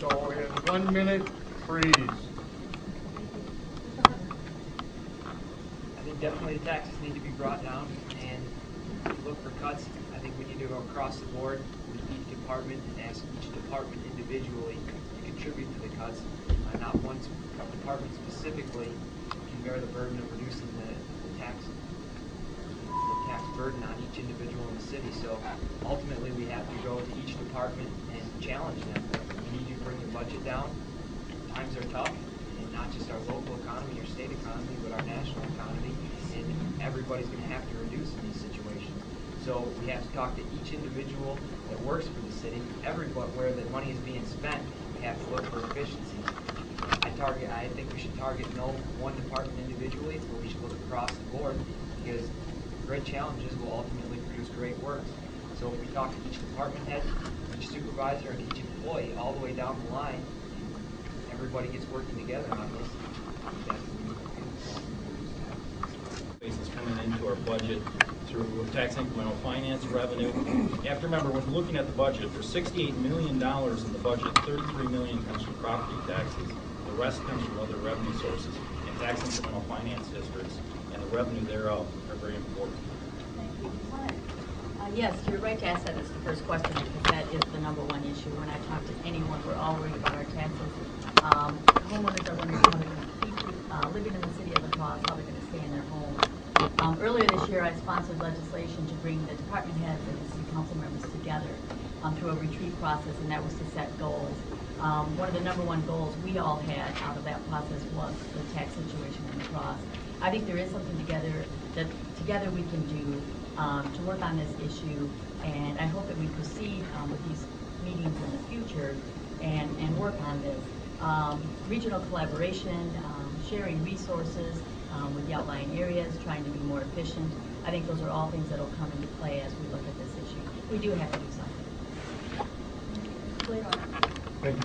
So in 1 minute, freeze. I think definitely the taxes need to be brought down, and if you look for cuts, I think we need to go across the board with each department and ask each department individually to contribute to the cuts. Not one department specifically can bear the burden of reducing the tax burden on each individual in the city. So ultimately we have to go to each department and challenge them. We need to bring the budget down. Times are tough, and not just our local economy or state economy, but our national economy, and everybody's going to have to reduce in these situations. So we have to talk to each individual that works for the city. Everywhere where the money is being spent, we have to look for efficiencies. I think we should target no one department individually, but we should look across the board, because great challenges will ultimately produce great works. So if we talk to each department head, each supervisor, and each employee all the way down the line, everybody gets working together on this. That's what we need to do. Basis coming into our budget through tax incremental finance revenue. You have to remember, when looking at the budget, there's $68 million in the budget. $33 million comes from property taxes. The rest comes from other revenue sources and tax incremental finance districts, and the revenue thereof are very important. Yes, you're right to ask that as the first question, because that is the number one issue. When I talk to anyone, we're all worried about our taxes. Homeowners are wondering how they're going to keep living in the city of La Crosse, how they're going to stay in their homes. Earlier this year, I sponsored legislation to bring the department heads and the city council members together through a retreat process, and that was to set goals. One of the number one goals we all had out of that process was the tax situation in La Crosse. I think there is something that together we can do to work on this issue, and I hope that we proceed with these meetings in the future and work on this. Regional collaboration, sharing resources with the outlying areas, trying to be more efficient. I think those are all things that will come into play as we look at this issue. We do have to do something. Thank you.